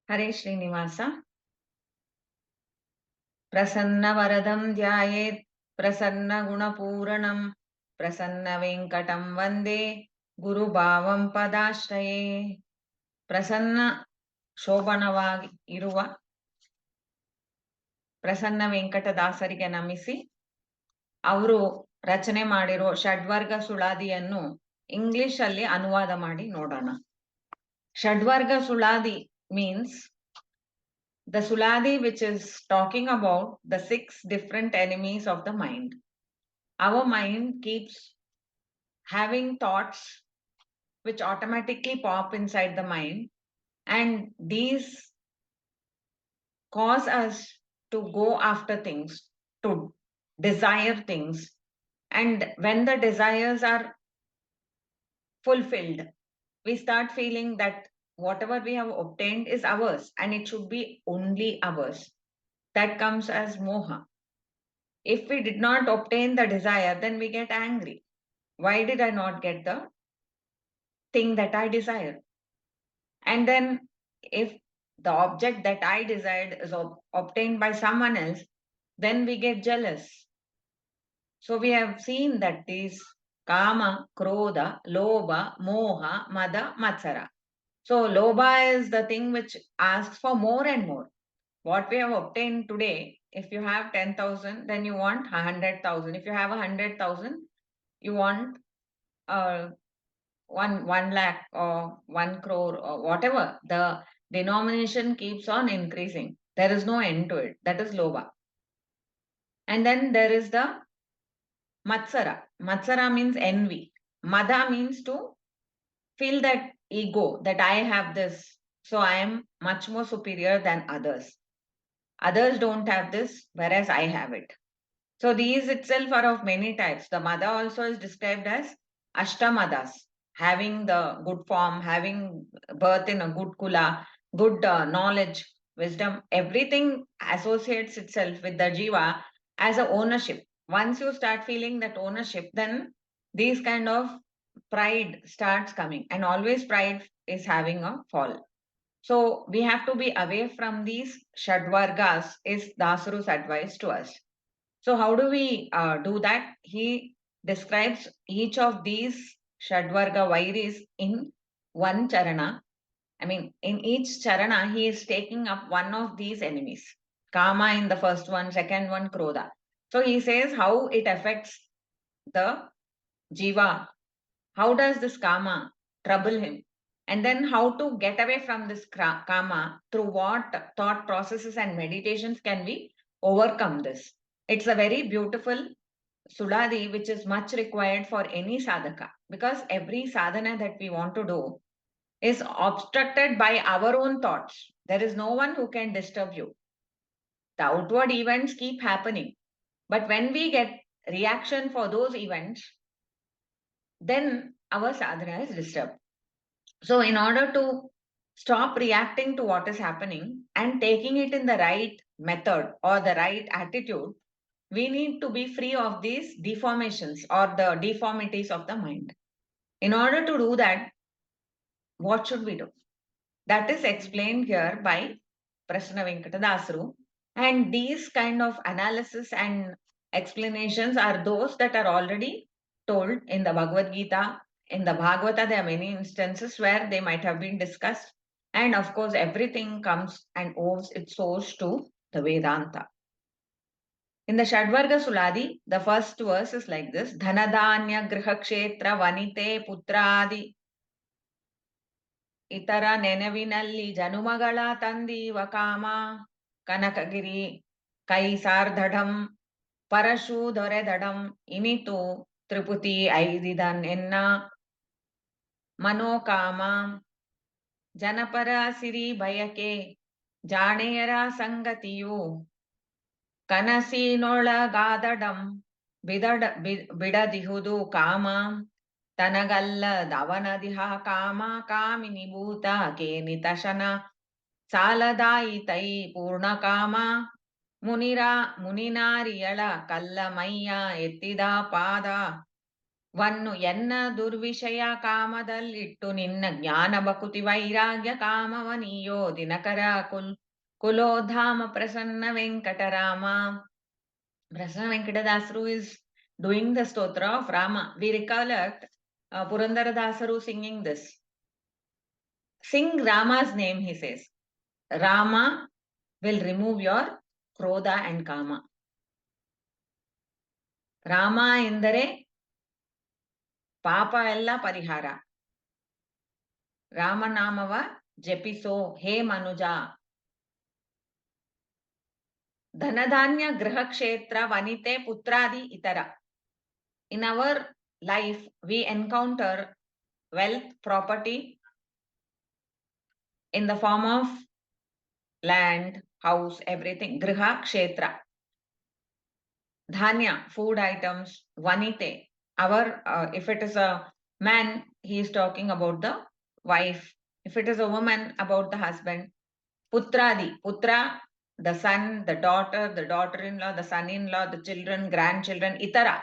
हरे श्रीनिवास प्रसन्नवरदं ध्यायेत् प्रसन्नगुणपूरणं प्रसन्नवेङ्कटं वन्दे गुरुभावं पदाश्रये ಪ್ರಸನ್ನ ಶೋಭನವಾಗಿ ಇರುವ ಪ್ರಸನ್ನ ವೆಂಕಟದಾಸರಿಗೆ ನಮಿಸಿ ಅವರು ರಚನೆ ಮಾಡಿರೋ ಷಡ್ವರ್ಗ ಸುಳಾದಿಯನ್ನು ಇಂಗ್ಲಿಷ್ ಅಲ್ಲಿ ಅನುವಾದ ಮಾಡಿ ನೋಡೋಣ. ಷಡ್ವರ್ಗ ಸುಳಾದಿ means the suladhi, which is talking about the 6 different enemies of the mind. Our mind keeps having thoughts which automatically pop inside the mind, and these cause us to go after things, to desire things. And when the desires are fulfilled, we start feeling that whatever we have obtained is ours and it should be only ours. That comes as moha. If we did not obtain the desire, then we get angry. Why did I not get the thing that I desire? And then if the object that I desired is obtained by someone else, then we get jealous. So we have seen that these kama, krodha, lobha, moha, mada, matsara. So lobha is the thing which asks for more and more. What we have obtained today, if you have 10,000, then you want 100,000. If you have 100,000, you want uh, 1 lakh or 1 crore or whatever. The denomination keeps on increasing. There is no end to it. That is lobha. And then there is the matsara. Matsara means envy. Mada means to feel that ego, that I have this, so I am much more superior than others. Others don't have this, whereas I have it. So these itself are of many types. The mada also is described as ashtamadas, having the good form, having birth in a good kula, good knowledge, wisdom. Everything associates itself with the jiva as a ownership. Once you start feeling that ownership, then these kind of pride starts coming, and always pride is having a fall. So we have to be away from these shadvargas, is Dasaru's advice to us. So how do we do that? He describes each of these Shadvarga Vairis in one charana. I mean, in each charana, he is taking up one of these enemies. Kama in the first one, second one, Krodha. So he says how it affects the Jiva. How does this Kama trouble him? And then how to get away from this Kama, through what thought processes and meditations can we overcome this? It's a very beautiful suladhi, which is much required for any sadhaka, because every sadhana that we want to do is obstructed by our own thoughts. There is no one who can disturb you. The outward events keep happening, but when we get reaction for those events, then our sadhana is disturbed. So in order to stop reacting to what is happening and taking it in the right method or the right attitude, we need to be free of these deformations or the deformities of the mind. In order to do that, what should we do? That is explained here by Prasanna Venkatadasaru. And these kind of analysis and explanations are those that are already told in the Bhagavad Gita. In the Bhagavata, there are many instances where they might have been discussed. And of course, everything comes and owes its source to the Vedanta. In the Shadvarga Suladi, the first verse is like this: Dhanadanya Grihakshetra Vanite Putradi Itara ನೆನವಿನಲ್ಲಿ ಜನುಮಗಳ ತಂದೀವ ಕಾಮ ಕನಕಗಿರಿ ಕೈ ಸಾರ್ಧಡಂ ಪರಶು ದೊರೆದಡಂ ಇನಿತು ತ್ರಿಪುತಿ ಐದಿದನ್ ಎನ್ನ ಮನೋಕಾಮ ಜನಪರ ಸಿರಿ ಬಯಕೆ ಜಾಣೆಯರ ಸಂಗತಿಯು ಕನಸಿನೊಳಗಾದಡಂ ಬಿಡದಿಹುದು ಕಾಮ ತನಗಲ್ಲದವನದಿಹ ಕಾಮ ಕಾಮಿನಿ ಭೂತ ಕೇನಿತಶನ ಸಾಲದಾಯಿತೈ ಪೂರ್ಣ ಕಾಮ ಮುನಿನಾರಿಯಳ ಕಲ್ಲ ಮೈಯ ಎತ್ತಿದ ಪಾದ ವನ್ನು ಎನ್ನ ದುರ್ವಿಷಯ ಕಾಮದಲ್ಲಿಟ್ಟು ನಿನ್ನ ಜ್ಞಾನ ಬಕುತಿ ವೈರಾಗ್ಯ ಕಾಮವ ನೀಯೋ Dinakara ಕುಲೋಧಾಮ Prasanna Venkatarama. Prasanna Venkatadasaru is doing the stotra of Rama. We recollect Purandaradasaru singing this. Sing Rama's name, he says. Rama will remove your krodha and kama. Rama endare ಪಾಪ ಎಲ್ಲ ಪರಿಹಾರ. ರಾಮನಾಮವ ಜಪಿಸೋ ಹೇ ಮನುಜ. ಧನಧಾನ್ಯ ಗೃಹ ಕ್ಷೇತ್ರ ವನಿತೆ ಪುತ್ರಾದಿ ಇತರ. In our life, we encounter wealth, property in the form of land, house, everything. Griha, kshetra. Dhanya, food items. Vanite, if it is a man, he is talking about the wife. If it is a woman, about the husband. Putradi, putra, the son, the daughter-in-law, the son-in-law, the children, grandchildren, itara.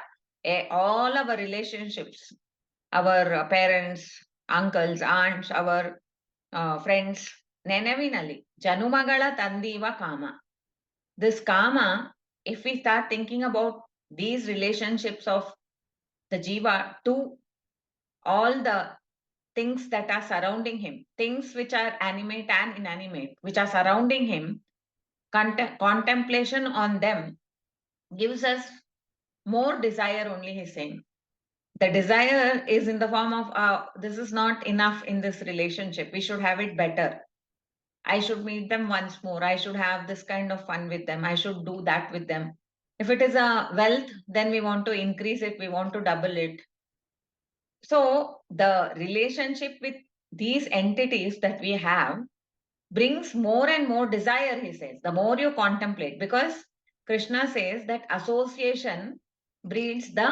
All our relationships, our parents, uncles, aunts, our friends. Nenevinali, Janumagala Tandiva Kama. This Kama, if we start thinking about these relationships of the Jiva to all the things that are surrounding him, things which are animate and inanimate, which are surrounding him, contemplation on them gives us more desire only, he's saying. The desire is in the form of, this is not enough in this relationship. We should have it better. I should meet them once more. I should have this kind of fun with them. I should do that with them. If it is a wealth, then we want to increase it. We want to double it. So the relationship with these entities that we have brings more and more desire, he says, the more you contemplate. Because Krishna says that association breeds the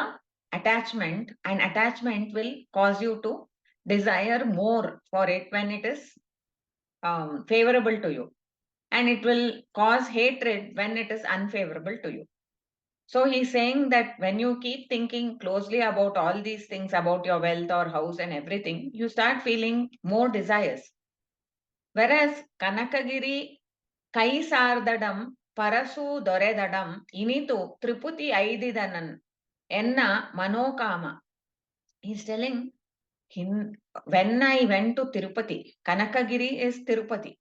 attachment, and attachment will cause you to desire more for it when it is favorable to you. And it will cause hatred when it is unfavorable to you. So he's saying that when you keep thinking closely about all these things, about your wealth or house and everything, you start feeling more desires. Whereas Kanakagiri Kaisardadam Parasu Doredadam Initu Triputi Aididanan Enna Manokama. He's telling him, when I went to Tirupati, Kanakagiri is Tirupati,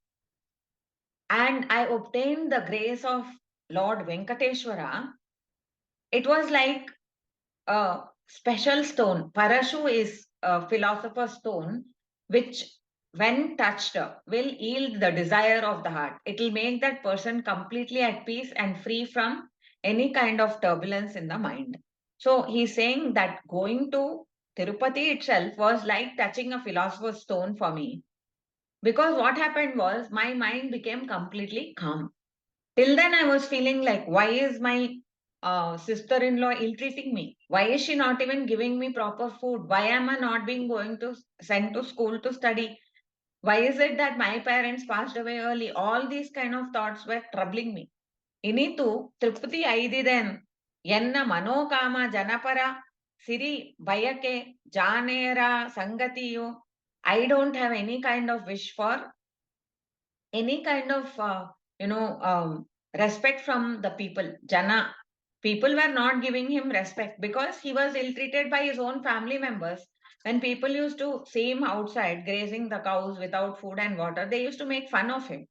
and I obtained the grace of Lord Venkateshwara, it was like a special stone. Parashu is a philosopher's stone, which when touched will yield the desire of the heart. It will make that person completely at peace and free from any kind of turbulence in the mind. So he's saying that going to Tirupati itself was like touching a philosopher's stone for me. Because what happened was my mind became completely calm. Till then, I was feeling like, why is my sister-in-law ill-treating me? Why is she not even giving me proper food? Why am I not being going to sent to school to study? Why is it that my parents passed away early? All these kind of thoughts were troubling me. Initu Tripati Aididen Yenna Manokama Janapara Siri Bayake Janera Sangatiyo. I don't have any kind of wish for any kind of respect from the people. Jana, people were not giving him respect because he was ill-treated by his own family members. When people used to see him outside grazing the cows without food and water, they used to make fun of him.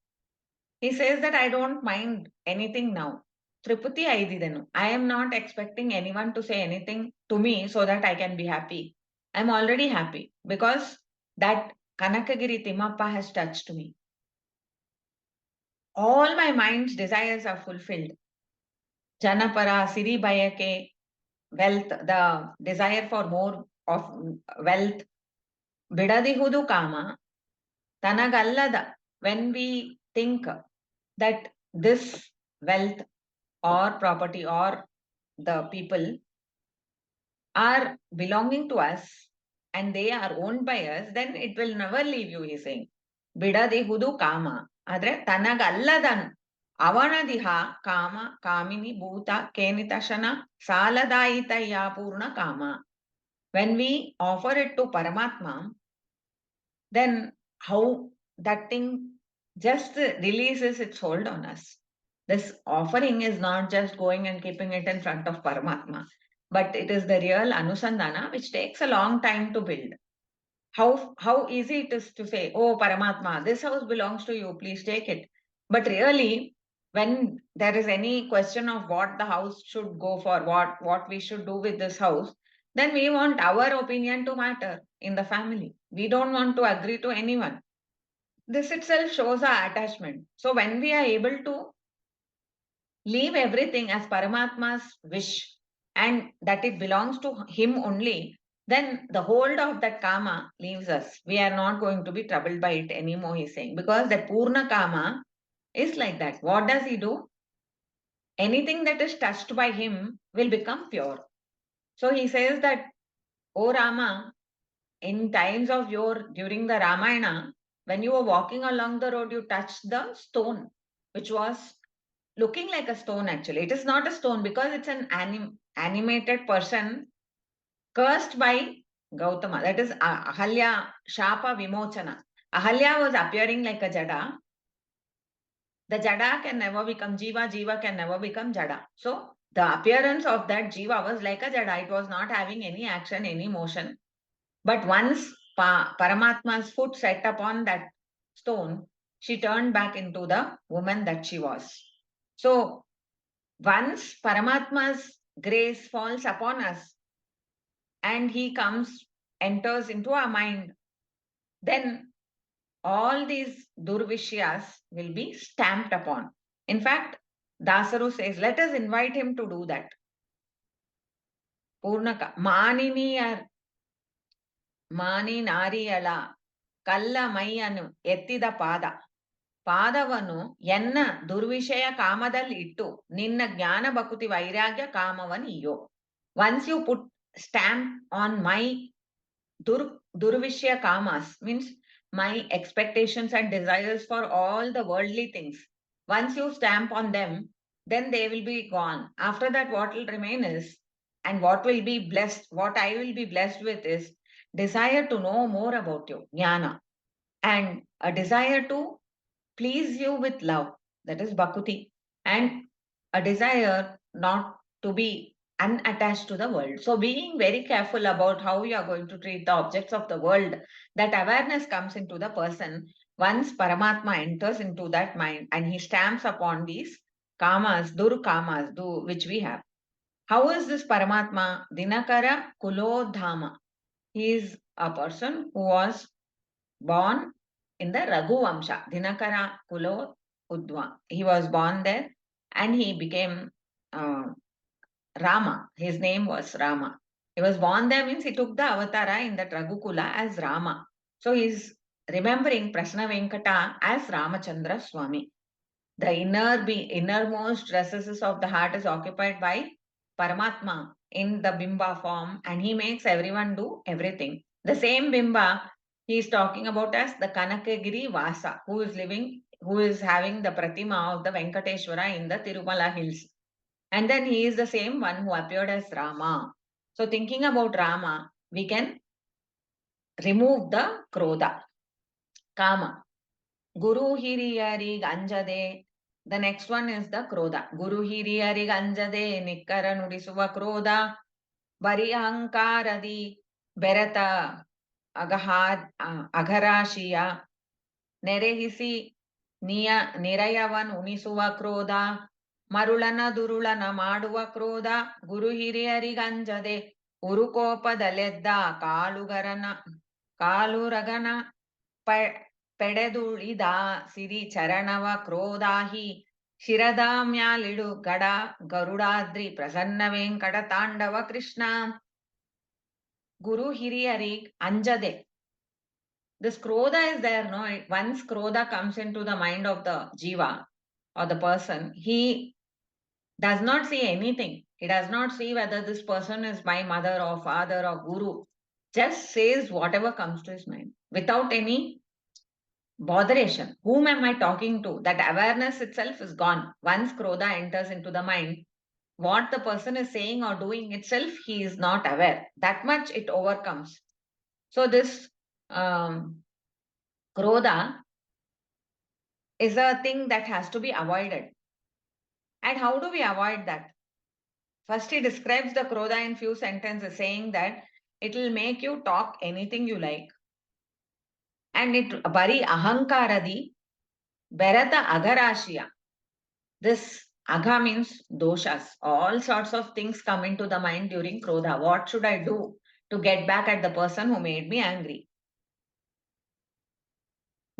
He says that I don't mind anything now. Tripati Aididenu. I am not expecting anyone to say anything to me so that I can be happy. I'm already happy because that Kanakagiri Timappa has touched me. All my mind's desires are fulfilled. Janapara, Siri Bayake, wealth, the desire for more of wealth. Bidadihudu Kama, Tanagallada. When we think that this wealth or property or the people are belonging to us and they are owned by us, then it will never leave you, he's saying. Bidadihudu Kama. Adre Tanagalladan. ಅವನದಿಹ ಕಾಮ ಕಾಮಿನಿ ಭೂತ ಕೇನಿತಶನ ಸಾಲದಾಯಿತಯ್ಯ ಪೂರ್ಣ ಕಾಮ. When we offer it to Paramatma, then how that thing just releases its hold on us. This offering is not just going and keeping it in front of Paramatma, but it is the real Anusandana which takes a long time to build. How easy it is to say, oh Paramatma, this house belongs to you, please take it. But really, when there is any question of what the house should go for, what we should do with this house, then we want our opinion to matter in the family. We don't want to agree to anyone. This itself shows our attachment. So when we are able to leave everything as Paramatma's wish and that it belongs to him only, then the hold of that karma leaves us. We are not going to be troubled by it anymore, he's saying, because that Purna karma is like that. What does he do? Anything that is touched by him will become pure. So he says that, O Rama, in times of during the Ramayana, when you were walking along the road, you touched the stone, which was looking like a stone actually. It is not a stone because it's an animated person cursed by Gautama. That is Ahalya Shapa Vimochana. Ahalya was appearing like a Jada. The Jada can never become Jiva, Jiva can never become Jada. So the appearance of that Jiva was like a Jada. It was not having any action, any motion. But once Paramatma's foot set upon that stone, she turned back into the woman that she was. So once Paramatma's grace falls upon us and he comes, enters into our mind, then all these durvishyas will be stamped upon. In fact, Dasaru says, let us invite him to do that. Purnaka, Mani Nariyala, Kalla Mayanu, Ettida Pada. ಪಾದವನ್ನು ಎನ್ನ ದುರ್ವಿಷಯ ಕಾಮದಲ್ಲಿ ಇಟ್ಟು ನಿನ್ನ ಜ್ಞಾನ ಭಕುತಿ ವೈರಾಗ್ಯ ಕಾಮವನಿಯೋ. Once you put stamp on my durvishya kamas, means my expectations and desires for all the worldly things, once you stamp on them, then they will be gone. After that, what will remain is, and what will be blessed, what I will be blessed with is desire to know more about you, jnana, and a desire to please you with love, that is bhakuti, and a desire not to be unattached to the world. So, being very careful about how you are going to treat the objects of the world, that awareness comes into the person once Paramatma enters into that mind and he stamps upon these kamas, which we have. How is this Paramatma? Dinakara Kulodhama. He is a person who was born in the Raghu Vamsha, Dinakara Kulo Udva. He was born there and he became Rama. His name was Rama. He was born there means he took the avatara in that Raghukula as Rama. So he's remembering Prasna Venkata as Ramachandra Swami. The innermost recesses of the heart is occupied by Paramatma in the Bimba form and he makes everyone do everything. The same Bimba he is talking about as the Kanakagiri Vasa, who is having the Pratima of the Venkateshwara in the Tirumala hills. And then he is the same one who appeared as Rama. So thinking about Rama, we can remove the Krodha, Kama. Guru Hiriyari Ganjade. The next one is the Krodha. Guru Hiriyari Ganjade Nikkara Nudisuva Krodha Bari Ahankaradi Berata Agharashiya Nerehisi Nirayavan Unisuva Krodha Marulana Durulana Maduva Krodha Guru Hiriyariganjade Urukopadalledda Kaluragana ಪೆಡೆದುಳಿದ ಸಿರಿ ಚರಣವ ಕ್ರೋಧಾಹಿ ಶಿರದ ಮ್ಯಾಲಿಡು ಗಡ ಗರುಡಾದ್ರಿ ಪ್ರಸನ್ನ ವೆಂಕಟ ತಾಂಡವ ಕೃಷ್ಣ ಗುರು ಹಿರಿಯರಿಗೆ ಅಂಜದೆ. This krodha is there, no? Once krodha comes into the mind of the jiva or the person, he does not see anything. He does not see whether this person is my mother or father or guru. Just says whatever comes to his mind without any botheration. Whom am I talking to? That awareness itself is gone. Once krodha enters into the mind, what the person is saying or doing itself, he is not aware. That much it overcomes. So this krodha is a thing that has to be avoided. And how do we avoid that? First, he describes the krodha in few sentences, saying that it will make you talk anything you like. And it bari ahankaradi berata agarashiya. This agha means doshas. All sorts of things come into the mind during krodha. What should I do to get back at the person who made me angry?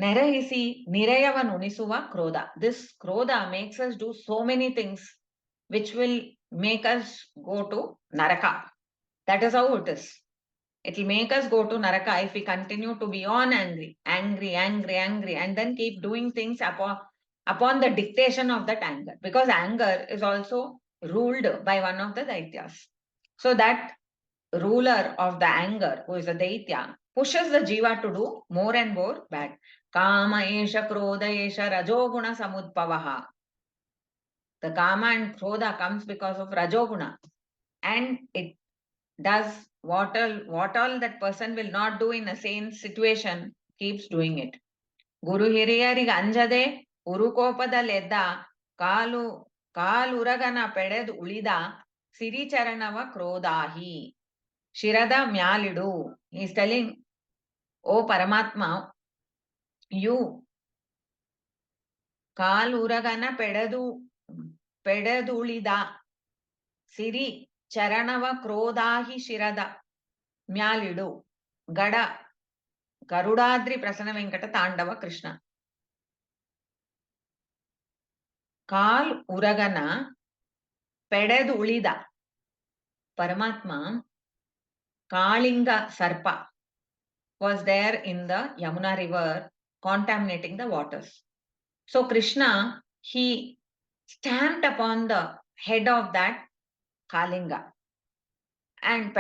Nerahisi nirayavanunisuva krodha. This krodha makes us do so many things which will make us go to naraka. That is how it is. It will make us go to naraka if we continue to be on angry, and then keep doing things upon the dictation of that anger. Because anger is also ruled by one of the daityas. So that ruler of the anger, who is a daitya, pushes the jiva to do more and more bad. Kama esha krodha esha rajoguna samudpavaha. The kama and krodha comes because of rajoguna, and it does what all that person will not do in a same situation, keeps doing it. Guru ಹಿರಿಯರಿಗೆ ಅಂಜದೆ ಉರುಕೋಪದಲ್ಲೆದ್ದ ಕಾಲು ಕಾಲುರಗನ ಪೆಡೆದು ಉಳಿದ ಸಿರಿಚರಣವ ಕ್ರೋಧಾಹಿ ಶಿರದ ಮ್ಯಾಲಿಡು. He is telling, O Paramatma, you ಕಾಲುರಗನ ಪೆಡೆದುಳಿದ ಸಿರಿ ಚರಣವ ಕ್ರೋಧಾಹಿ ಶಿರದ ಮ್ಯಾಲಿಡು. ಗಡ ಗರುಡಾದ್ರಿ ಪ್ರಸನ್ನ ವೆಂಕಟ ತಾಂಡವ ಕೃಷ್ಣ. ಕಾಲ್ ಉರಗನ ಪೆಡೆದು ಉಳಿದ. Paramatma, Kalinga Sarpa, was there in the Yamuna river contaminating the waters. So Krishna, he stamped upon the head of that Kalinga. And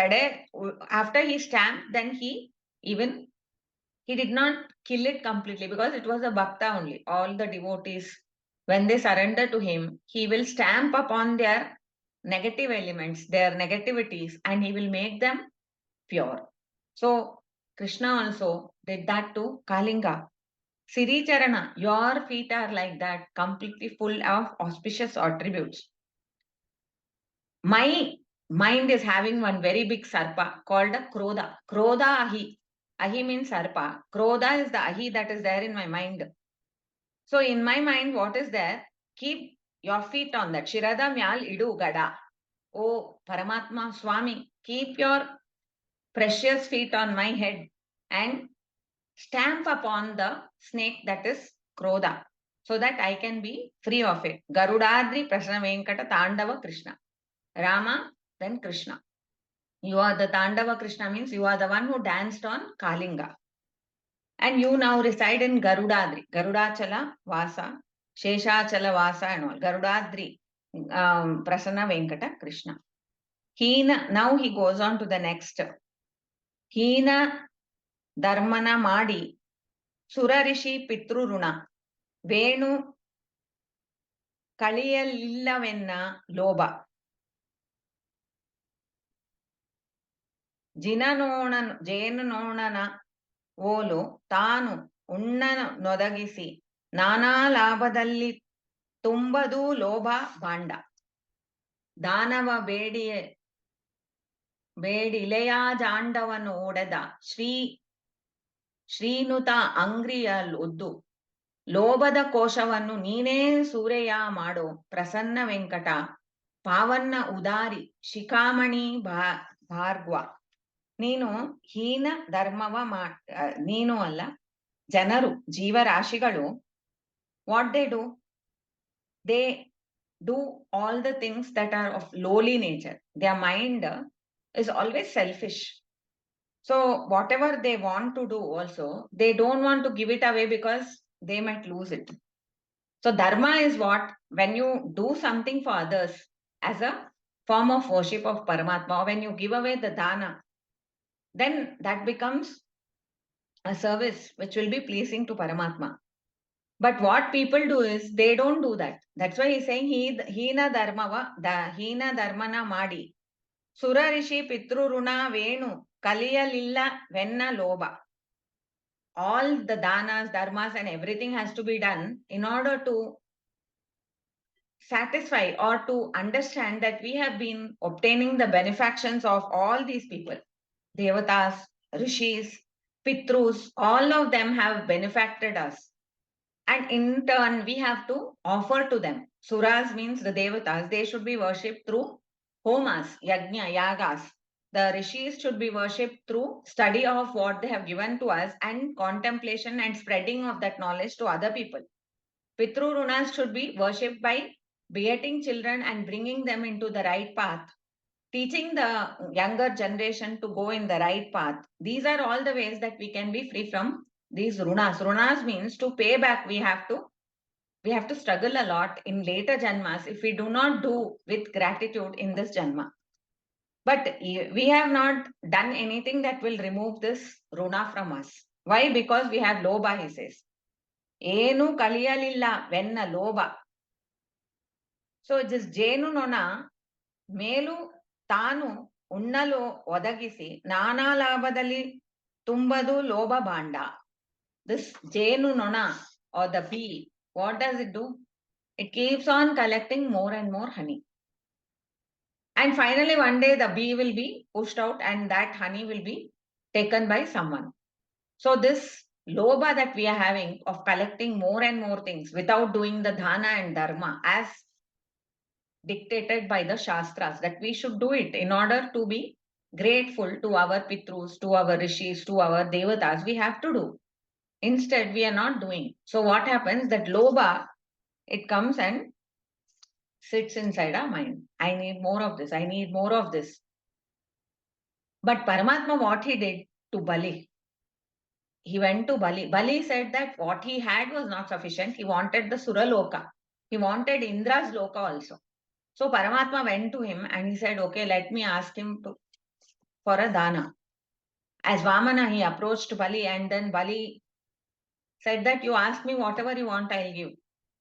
after he stamped, then he did not kill it completely, because it was a bhakta only. All the devotees, when they surrender to him, he will stamp upon their negative elements, their negativities, and he will make them pure. So Krishna also did that to Kalinga. Siri Charana, your feet are like that, completely full of auspicious attributes. My mind is having one very big sarpa called a krodha. Krodha ahi. Ahi means sarpa. Krodha is the ahi that is there in my mind. So in my mind, what is there? Keep your feet on that. Shirada myal idu gada. Oh Paramatma Swami, keep your precious feet on my head and stamp upon the snake that is krodha, so that I can be free of it. Garudadri Prasanna Venkata Tandava Krishna. Rama, then Krishna. You are the Tandava Krishna, means you are the one who danced on Kalinga. And you now reside in Garudadri. Garudachala Vasa, Sheshachala Vasa and all. Garudadri, Prasanna Venkata Krishna. Now he goes on to the next. Hina ಧರ್ಮನ ಮಾಡಿ ಸುರಋಷಿ ಪಿತೃಋಣ ವೇಣು ಕಳಿಯಲಿಲ್ಲವೆನ್ನ ಲೋಭ ಜೇನುನೋಣನ ಓಲು ತಾನು ಉಣ್ಣನೊದಗಿಸಿ ನಾನಾ ಲಾಭದಲ್ಲಿ ತುಂಬದು ಲೋಭ ಭಾಂಡ ದಾನವ ಬೇಡಿಲೆಯ ಜಾಂಡವನು ಒಡೆದ ಶ್ರೀನುತ ಅಂಗ್ರಿಯಲ್ಲೊದ್ದು ಲೋಭದ ಕೋಶವನ್ನು ನೀನೇ ಸೂರೆಯ ಮಾಡೋ ಪ್ರಸನ್ನ ವೆಂಕಟ ಪಾವನ್ನ ಉದಾರಿ ಶಿಖಾಮಣಿ ಭಾರ್ಗ್ವ. ನೀನು ಹೀನ ಧರ್ಮವ ನೀನು ಅಲ್ಲ, ಜನರು, ಜೀವರಾಶಿಗಳು, what they do all the things that are of lowly nature. Their mind is always selfish. So whatever they want to do also, they don't want to give it away because they might lose it. So dharma is what? When you do something for others as a form of worship of Paramatma, or when you give away the dana, then that becomes a service which will be pleasing to Paramatma. But what people do is they don't do that. That's why he's saying hina dharmava, the hina dharmana madi. Sura rishi pitru runa venu kaliyalilla venna loba. All the danas, dharmas, and everything has to be done in order to satisfy or to understand that we have been obtaining the benefactions of all these people. Devatas, rishis, pitrus, all of them have benefacted us. And in turn, we have to offer to them. Suras means the devatas, they should be worshipped through homas, yajna, yagas. The rishis should be worshipped through study of what they have given to us and contemplation and spreading of that knowledge to other people. Pitru runas should be worshipped by begetting children and bringing them into the right path, teaching the younger generation to go in the right path. These are all the ways that we can be free from these runas. Runas means to pay back. We have to struggle a lot in later janmas if we do not do with gratitude in this janma. But we have not done anything that will remove this runa from us. Why? Because we have loba, he says. Enu kaliyalilla venna loba. So this jenu nona ಮೇಲು ತಾನು ಉಣ್ಣಲು ಒದಗಿಸಿ ನಾನಾ ಲಾಭದಲ್ಲಿ ತುಂಬದು ಲೋಭ ಭಾಂಡ. This ಜೇನು ನೊಣ or the bee, what does it do? It keeps on collecting more and more honey. And finally one day the bee will be pushed out and that honey will be taken by someone. So this lobha that we are having of collecting more and more things without doing the dhana and dharma as dictated by the Shastras, that we should do it in order to be grateful to our Pitrus, to our Rishis, to our Devatas. We have to do. Instead, we are not doing. So what happens? That Lobha, it comes and sits inside our mind. I need more of this. I need more of this. But Paramatma, what he did to Bali? He went to Bali. Bali said that what he had was not sufficient. He wanted the Suraloka. He wanted Indra's Loka also. So Paramatma went to him and he said, okay, let me ask him for a dana. As Vamana, he approached Bali and then Bali said that you ask me whatever you want, I'll give.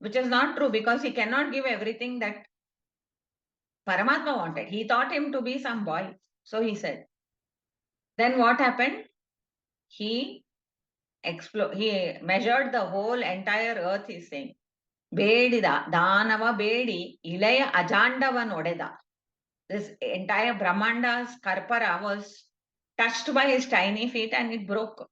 Which is not true because he cannot give everything that Paramatma wanted. He thought him to be some boy. So he said. Then what happened? He measured the whole entire earth, he's saying. Bedida, Danava Bedi, Ilaya Ajandava Nodeda. This entire Brahmanda's Karpara was touched by his tiny feet and it broke.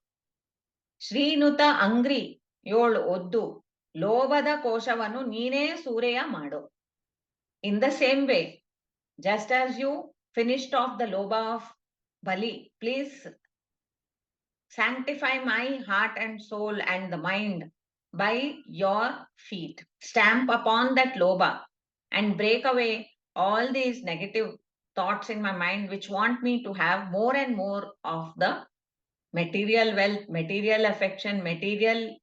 Srinuta Angri, Yol Oddu, Lobada Koshavanu Nine Sureya Mado. In the same way, just as you finished off the Loba of Bali, please sanctify my heart and soul and the mind by your feet. Stamp upon that Loba and break away all these negative thoughts in my mind which want me to have more and more of the material wealth, material affection, material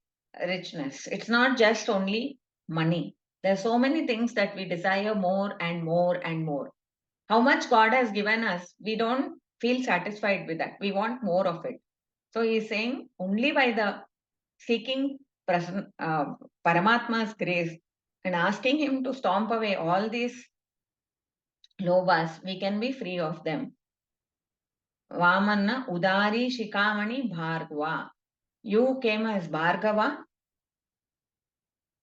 richness. It's not just only money. There are so many things that we desire more and more and more. How much God has given us, we don't feel satisfied with that. We want more of it. So he's saying only by the seeking Paramatma's grace and asking him to stomp away all these lobas, we can be free of them. Vamana Udari Shikamani Bhargava. You came as Bhargava.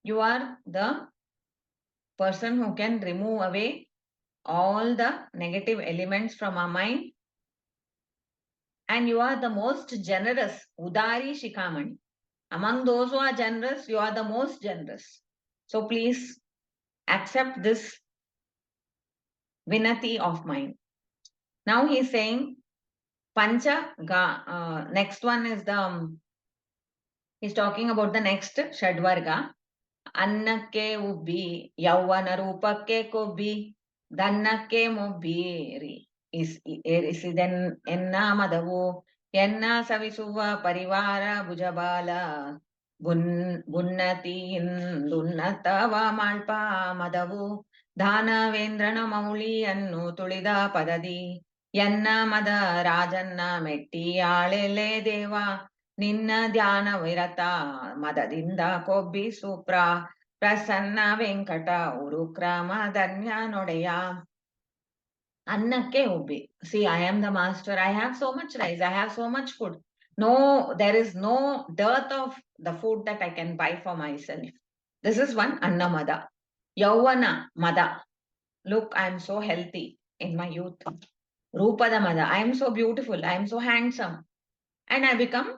You are the person who can remove away all the negative elements from our mind. And you are the most generous, Udari Shikamani. Among those who are generous, you are the most generous. So please accept this Vinati of mine. Now he is saying Pancha Ga. Next one is he's talking about the next Shadvarga. ಅನ್ನಕ್ಕೆ ಉಬ್ಬಿ ಯೌವನ ರೂಪಕ್ಕೆ ಕೊಬ್ಬಿ ದನ್ನಕ್ಕೆ ಮುಬ್ಬೀರಿ ಏರಿಸಿದೆನ್ ಎನ್ನ ಮದವು ಎನ್ನ ಸವಿಸುವ ಪರಿವಾರ ಭುಜಬಾಲ ಗುನ್ನತಿಯಿಂದುನ್ನತವ ಮಾಳ್ಪ ಮದವು ದಾನವೇಂದ್ರನ ಮೌಳಿಯನ್ನು ತುಳಿದ ಪದದಿ ಎನ್ನ ಮದ ರಾಜನ್ನ ಮೆಟ್ಟಿ ಆಳೆಲೆ ದೇವ ನಿನ್ನ ಧ್ಯಾನ ವಿರತ ಮದದಿಂದ ಕೊಬ್ಬಿಸು ಪ್ರಸನ್ನ ವೆಂಕಟ ಉರುಕ್ರಮ ಧನ್ಯ ನೊಡೆಯ. ಅನ್ನಕ್ಕೆ ಉಬ್ಬಿ. See, I am the master. I have so much rice. I have so much food. No, there is no dearth of the food that I can buy for myself. This is one Anna Mada. Yauvana Mada. Look, I am so healthy in my youth. Rupada Mada. I am so beautiful. I am so handsome. And I become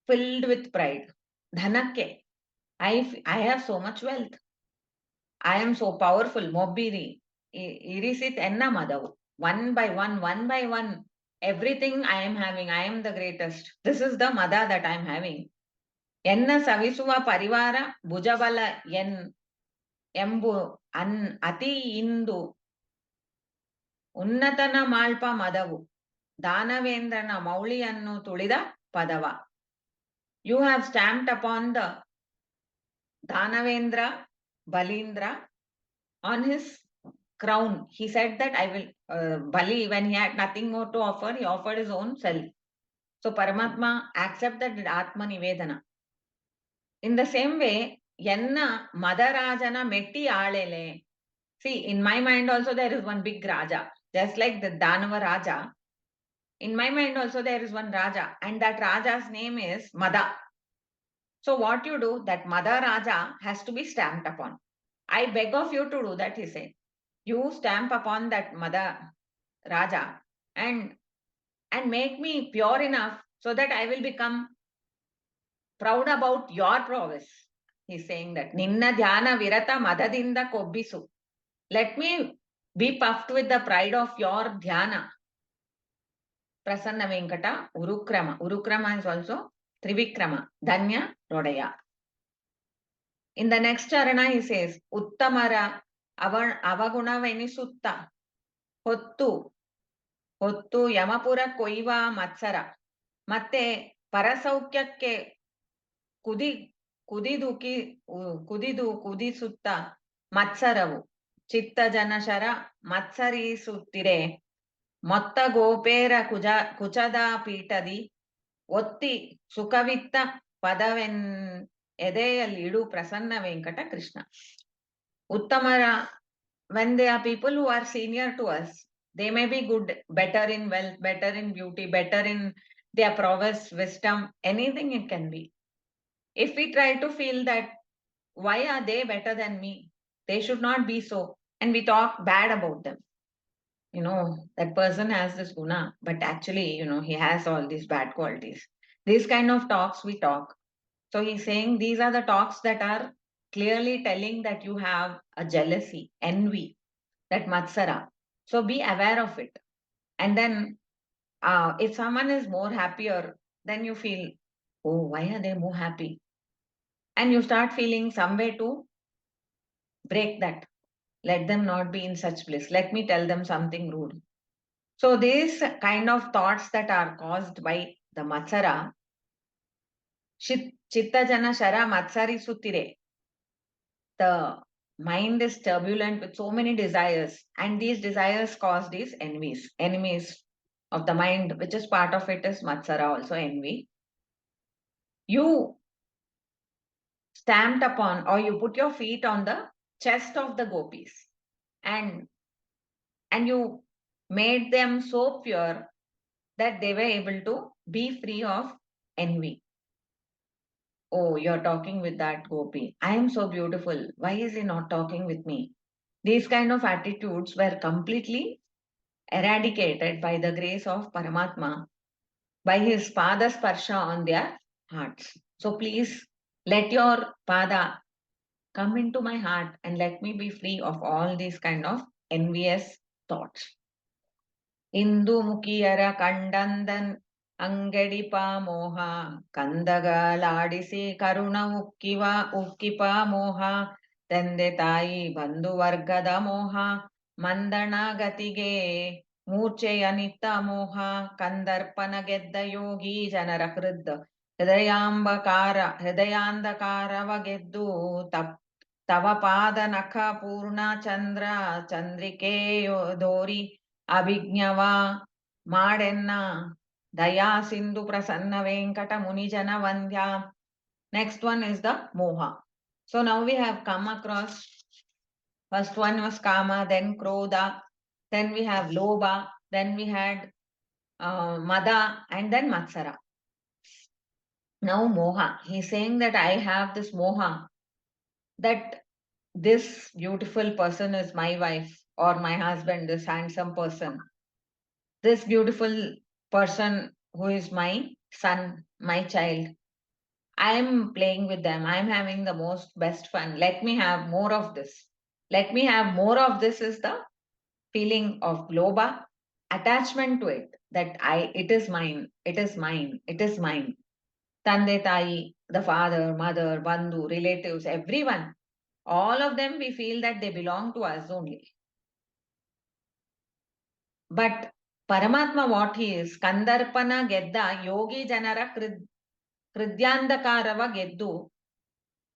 filled with pride. Dhanakke. I have so much wealth. I am so powerful. Mobbiri. Irisit enna madavu. One by one. Everything I am having. I am the greatest. This is the mada that I am having. Enna savisuva parivara bhujavala en ಎಂಬು ಅತಿ ಇಂದು ಉನ್ನತನ ಮಾಳ್ಪ ಮದವು ದಾನವೇಂದ್ರನ ಮೌಳಿಯನ್ನು ತುಳಿದ ಪದವ. You have stamped upon the Danavendra, Balindra, on his crown. He said that I will, Bali, when he had nothing more to offer, he offered his own self. So Paramatma accepted Atma Nivedana. In the same way, Yenna Madarajana Metti Alele. See, in my mind also there is one big Raja. Just like the Danava Raja. In my mind also there is one Raja. And that Raja's name is Mada. So what you do, that Mada Raja has to be stamped upon. I beg of you to do that, he said. You stamp upon that Mada Raja and make me pure enough so that I will become proud about your prowess. He's saying that Ninna Dhyana Virata Madadinda Kobbisu. Let me be puffed with the pride of your dhyana. Prasanna Venkata Urukrama. Urukrama is also Trivikrama. Dhanya Rodaya. In the next charana he says, Uttamara Avaguna Venisutta Hottu Yamapura Koiva Matsara. Matte Parasaukyake ಕುದಿಸುತ್ತ ಮತ್ಸರವು ಚಿತ್ತ ಜನಶರ ಮತ್ಸರಿಸುತ್ತಿರೆ ಮೊತ್ತ ಗೋಪೇರ ಕುಚದ ಪೀಠದಿ ಒತ್ತಿ ಸುಖವಿತ್ತ ಪದವೆನ್ ಎದೆಯಲ್ಲಿಡು Prasanna Venkata Krishna. Uttamara, when they are people who are senior to us, they may be good, better in wealth, better in beauty, better in their prowess, wisdom, anything it can be. If we try to feel that, why are they better than me? They should not be so. And we talk bad about them. That person has this guna, but actually, he has all these bad qualities. These kind of talks we talk. So he's saying these are the talks that are clearly telling that you have a jealousy, envy, that matsara. So be aware of it. And then if someone is more happier, then you feel, oh, why are they more happy? And you start feeling some way to break that. Let them not be in such bliss. Let me tell them something rude. So these kind of thoughts that are caused by the matsara, chitta jana shara matsari sutire. The mind is turbulent with so many desires, and these desires cause these enemies of the mind, which is part of it is matsara, also envy. You stamped upon, or you put your feet on the chest of the gopis, and you made them so pure that they were able to be free of envy. Oh, you're talking with that gopi. I am so beautiful. Why is he not talking with me? These kind of attitudes were completely eradicated by the grace of Paramatma, by his pada sparsha on their hearts. So please let your pada come into my heart and let me be free of all these kind of envious thoughts. Indu mukiyara kandandan ಅಂಗಡಿಪ ಮೋಹ ಕಂದಗಲಾಡಿಸಿ ಕರುಣ ಉಕ್ಕಿಪ ಮೋಹ ತಂದೆ ತಾಯಿ ಬಂಧು ವರ್ಗದ ಮೋಹ ಮಂದಣ ಗತಿಗೆ ಮೂರ್ಛೆಯ ನಿತ್ತ ಮೋಹ ಕಂದರ್ಪನ ಗೆದ್ದ ಯೋಗಿ ಜನರ ಹೃದಯಾಂಧಕಾರವ ಗೆದ್ದು ತವ ಪಾದ ನಖ ಪೂರ್ಣ ಚಂದ್ರಿಕೆ ದೋರಿ ಅಭಿಜ್ಞವ ಮಾಡೆನ್ನ Daya Sindhu Prasanna Venkata Munijana Vandhya. Next one is the Moha. So now we have come across, first one was Kama, then Krodha, then we have Lobha, then we had Mada, and then Matsara. Now Moha. He's saying that I have this Moha, that this beautiful person is my wife or my husband, this handsome person. This beautiful person who is my son, my child. I'm playing with them. I'm having the most best fun. Let me have more of this. Let me have more of this is the feeling of loba, attachment to it, that it is mine, it is mine, it is mine. Tande tai, the father, mother, bandhu, relatives, everyone, all of them, we feel that they belong to us only. But Paramatma, what he is, Kandarpana Gedda, Yogi Janara Kridyandakarava Geddu,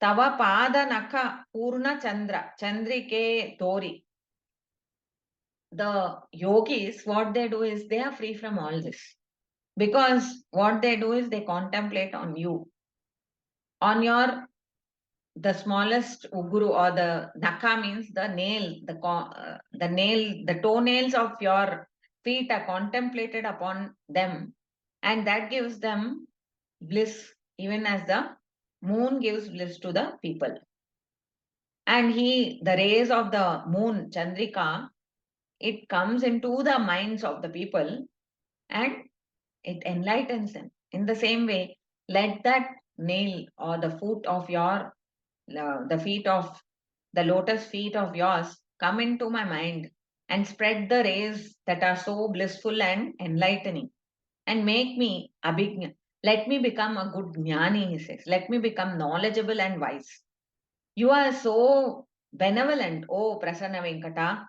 Tava Pada Naka Purna Chandra, Chandrike Tori. The yogis, what they do is they are free from all this. Because what they do is they contemplate on you, on your the smallest uguru, or the naka means the nail, the nail, the toenails of your feet are contemplated upon them, and that gives them bliss, even as the moon gives bliss to the people. And the rays of the moon, Chandrika, it comes into the minds of the people and it enlightens them. In the same way, let that nail or the foot of your, the feet of the lotus feet of yours come into my mind and spread the rays that are so blissful and enlightening and make me abhigna. Let me become a good jnani, he says. Let me become knowledgeable and wise. You are so benevolent, oh Prasanna Venkata.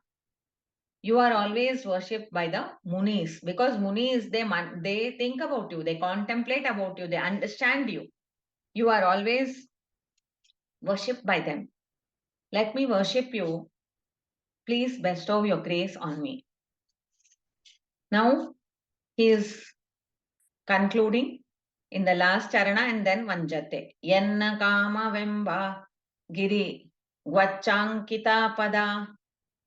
You are always worshipped by the munis, because munis, they think about you, they contemplate about you, they understand you. You are always worshipped by them. Let me worship you. Please bestow your grace on me. Now he is concluding in the last charana and then Vanjate. Yenna kama vemba giri gvachankita pada.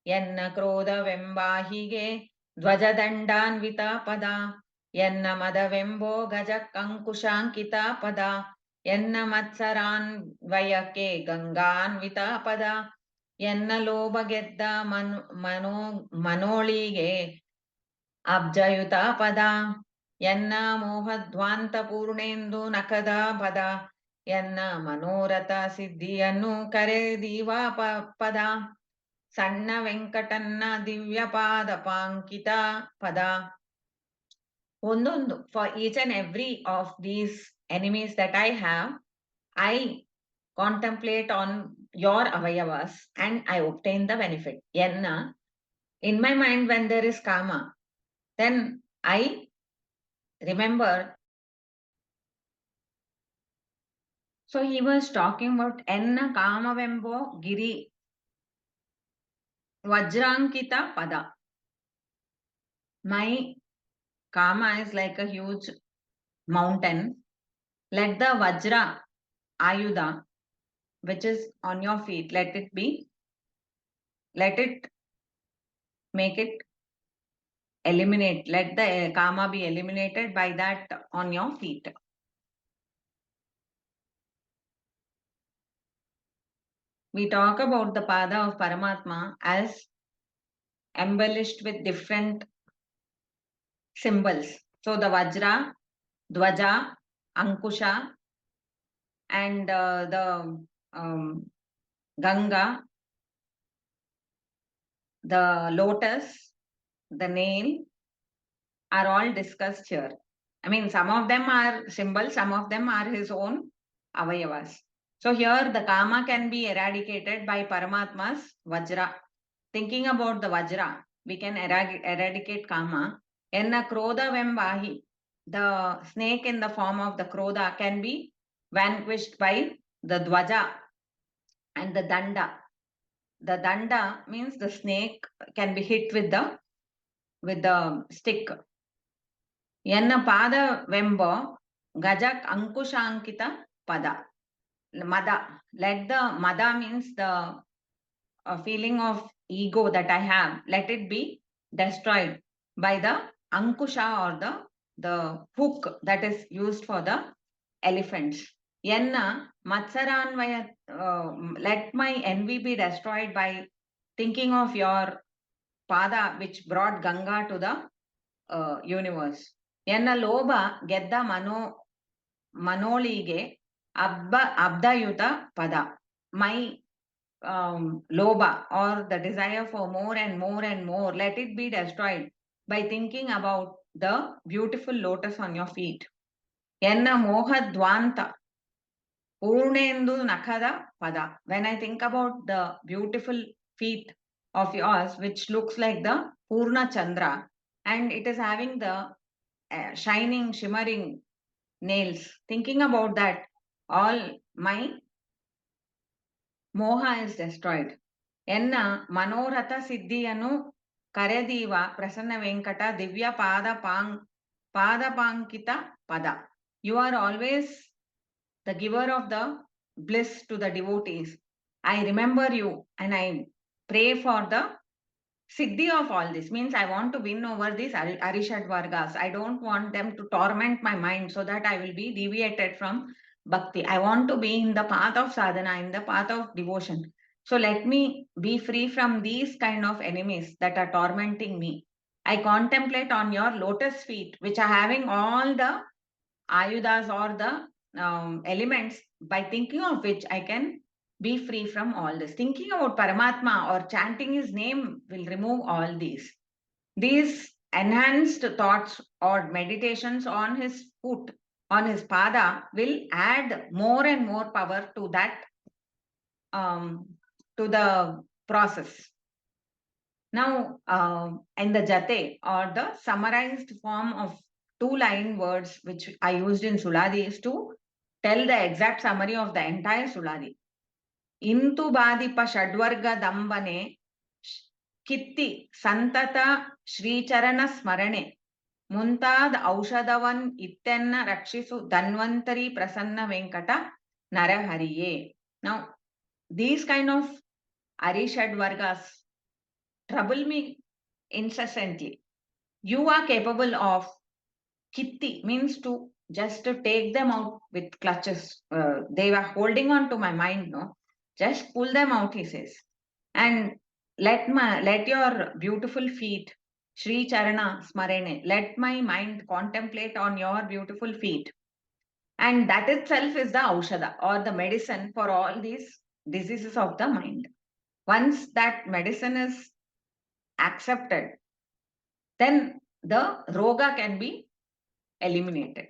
Yenna krodha vemba hige dvajadandanvita pada. Yenna mada vembo gaja kankushankita pada. Yenna matsaran vayake ganganvita pada. Yenna loba gedda manolige ಅಬ್ಜಯುತ ಪದ ಎನ್ನ ಮೋಹಧ್ವಾಂತ ಪೂರ್ಣೇಂದು ನಕದ ಪದ ಎನ್ನ ಮನೋರಥ ಸಿದ್ಧಿಯನ್ನು ಕರೆದೀವ ಪದ ಸಣ್ಣ ವೆಂಕಟನ್ನ ದಿವ್ಯ ಪಾದ ಪಾಂಕಿತ ಪದ. ಒಂದೊಂದು, for each and every of these enemies that I have, I contemplate on your avayavas and I obtain the benefit. Yenna, in my mind, when there is kama, then I remember. So he was talking about Enna Kamavembo Giri Vajrankita Pada. My Kama is like a huge mountain. Let the Vajra Ayuda, which is on your feet, let it make it eliminate. Let the Kama be eliminated by that on your feet. We talk about the Pada of Paramatma as embellished with different symbols. So the Vajra, Dwaja, Ankusha, and the Ganga, the lotus, the nail are all discussed here. I mean, some of them are symbols, some of them are his own avayavas. So here the Kama can be eradicated by Paramatma's Vajra. Thinking about the Vajra, we can eradicate Kama. Enna Krodha Vembahi, the snake in the form of the Krodha, can be vanquished by the Dwaja and the Danda. The Danda means the snake can be hit with the stick. Yenna pada vembo gajak ankushankita pada. Mada. Let the mada means the feeling of ego that I have, let it be destroyed by the ankusha or the hook that is used for the elephants. Yenna matsaranvaya, let my envy be destroyed by thinking of your pada which brought Ganga to the universe. Yenna loba gedda manolige abdayuta pada. My loba or the desire for more and more and more, let it be destroyed by thinking about the beautiful lotus on your feet. Enna moha dvanta purnendu nakada pada. When I think about the beautiful feet of yours, which looks like the Purna Chandra, and it is having the shining, shimmering nails, thinking about that, all my moha is destroyed. ಎನ್ನ ಮನೋರಥ ಸಿದ್ಧಿಯನ್ನು ಕರೆದೀವ ಪ್ರಸನ್ನ ವೆಂಕಟ ದಿವ್ಯ ಪಾದಪಾಂಕಿತ ಪದ. You are always the giver of the bliss to the devotees. I remember you and I pray for the siddhi of all this. Means I want to win over these Arishadvargas. I don't want them to torment my mind so that I will be deviated from bhakti. I want to be in the path of sadhana, in the path of devotion. So let me be free from these kind of enemies that are tormenting me. I contemplate on your lotus feet, which are having all the ayudas or the elements, by thinking of which I can be free from all this. Thinking about Paramatma or chanting his name will remove all these. These enhanced thoughts or meditations on his foot, on his pada, will add more and more power to that, to the process. Now, in the jate or the summarized form of 2-line words which I used in suladhii is to tell the exact summary of the entire suladhii. Intu badipa shadvarga dambane kitti santata ಶ್ರೀಚರಣ ಸ್ಮರಣೆ ಮುಂತಾದ ಔಷಧವನ್ ಇತ್ತೆನ್ನ ರಕ್ಷಿಸು Dhanvantari Prasanna Venkata ನರಹರಿಯೇ. Now, these kind of Arishadvargas trouble me incessantly. You are capable of kitti, means to just to take them out with clutches. They were holding on to my mind, no? Just pull them out, he says. And let your beautiful feet, Sri Charana Smarene, let my mind contemplate on your beautiful feet. And that itself is the aushada or the medicine for all these diseases of the mind. Once that medicine is accepted, then the roga can be eliminated.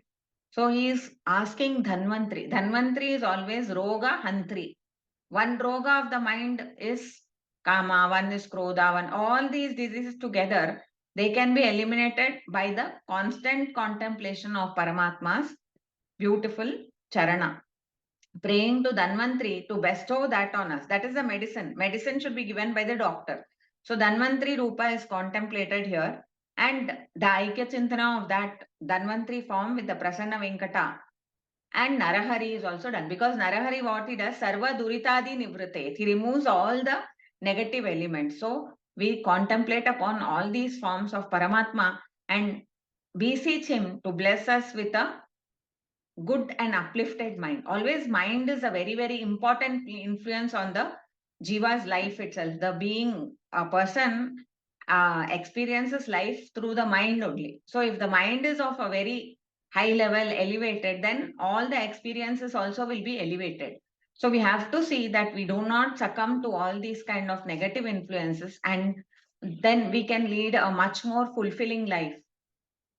So he is asking Dhanvantri. Dhanvantri is always roga hantri. One roga of the mind is kama, one is krodha, one. All these diseases together, they can be eliminated by the constant contemplation of Paramatma's beautiful charana. Praying to Dhanvantri to bestow that on us. That is the medicine. Medicine should be given by the doctor. So Dhanvantri Rupa is contemplated here. And the Aikya Chintana of that Dhanvantri form with the Prasanna Venkata and Narahari is also done. Because Narahari, what he does, Sarva Duritadi Nivrate. He removes all the negative elements. So we contemplate upon all these forms of Paramatma and beseech him to bless us with a good and uplifted mind. Always mind is a very, very important influence on the Jiva's life itself. The being, a person experiences life through the mind only. So if the mind is of a very high level, elevated, then all the experiences also will be elevated. So we have to see that we do not succumb to all these kind of negative influences, and then we can lead a much more fulfilling life.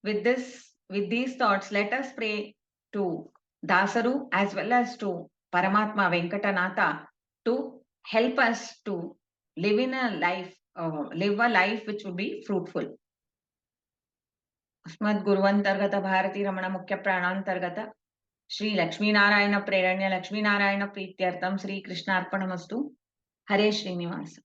With these thoughts, let us pray to Dasaru as well as to Paramatma Venkatanatha to help us to live in a life, live a life which would be fruitful. अस्मद् गुरुवंतर्गत Bharti रमण मुख्य प्राणांतर्गत श्री लक्ष्मीनारायण प्रेरण्य लक्ष्मीनारायण प्रीत्यर्थम श्री कृष्णार्पणमस्तु. हरे श्रीनिवास.